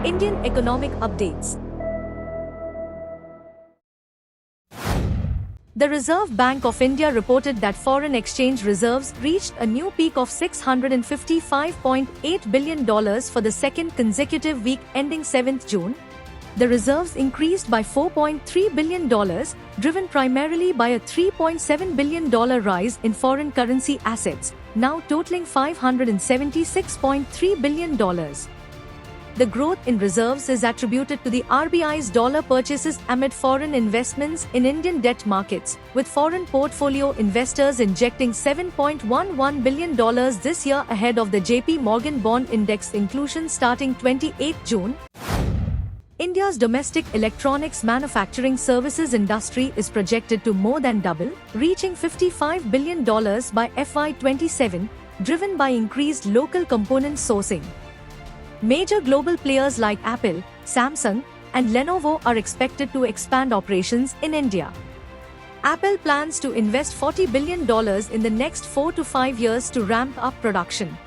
Indian economic updates. The Reserve Bank of India reported that foreign exchange reserves reached a new peak of $655.8 billion for the second consecutive week ending 7th June. The reserves increased by $4.3 billion, driven primarily by a $3.7 billion rise in foreign currency assets, now totaling $576.3 billion. The growth in reserves is attributed to the RBI's dollar purchases amid foreign investments in Indian debt markets, with foreign portfolio investors injecting $7.11 billion this year ahead of the JP Morgan Bond Index inclusion starting 28 June. India's domestic electronics manufacturing services industry is projected to more than double, reaching $55 billion by FY27, driven by increased local component sourcing. Major global players like Apple, Samsung, and Lenovo are expected to expand operations in India. Apple plans to invest $40 billion in the next 4 to 5 years to ramp up production.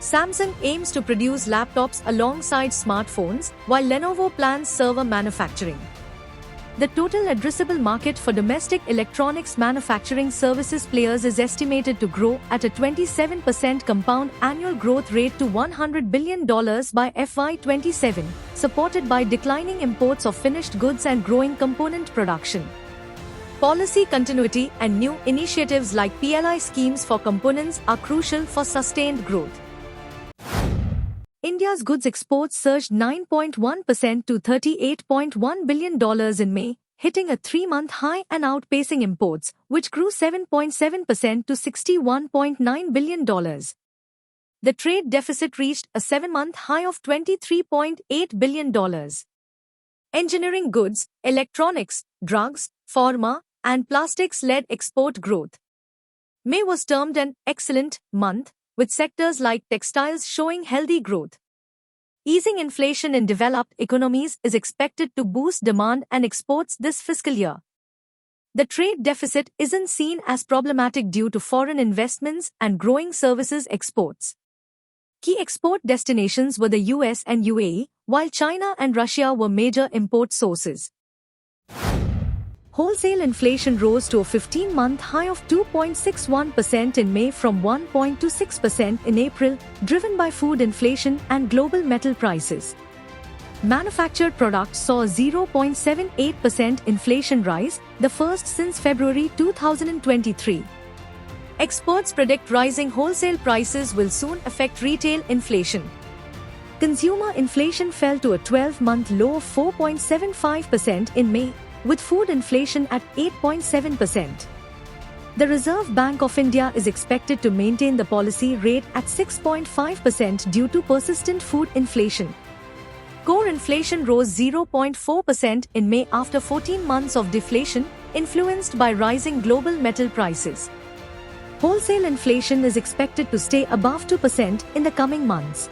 Samsung aims to produce laptops alongside smartphones, while Lenovo plans server manufacturing. The total addressable market for domestic electronics manufacturing services players is estimated to grow at a 27% compound annual growth rate to $100 billion by FY27, supported by declining imports of finished goods and growing component production. Policy continuity and new initiatives like PLI schemes for components are crucial for sustained growth. India's goods exports surged 9.1% to $38.1 billion in May, hitting a 3-month high and outpacing imports, which grew 7.7% to $61.9 billion. The trade deficit reached a 7-month high of $23.8 billion. Engineering goods, electronics, drugs, pharma, and plastics led export growth. May was termed an excellent month, with sectors like textiles showing healthy growth. Easing inflation in developed economies is expected to boost demand and exports this fiscal year. The trade deficit isn't seen as problematic due to foreign investments and growing services exports. Key export destinations were the US and UAE, while China and Russia were major import sources. Wholesale inflation rose to a 15-month high of 2.61% in May from 1.26% in April, driven by food inflation and global metal prices. Manufactured products saw a 0.78% inflation rise, the first since February 2023. Experts predict rising wholesale prices will soon affect retail inflation. Consumer inflation fell to a 12-month low of 4.75% in May, with food inflation at 8.7%. The Reserve Bank of India is expected to maintain the policy rate at 6.5% due to persistent food inflation. Core inflation rose 0.4% in May after 14 months of deflation, influenced by rising global metal prices. Wholesale inflation is expected to stay above 2% in the coming months.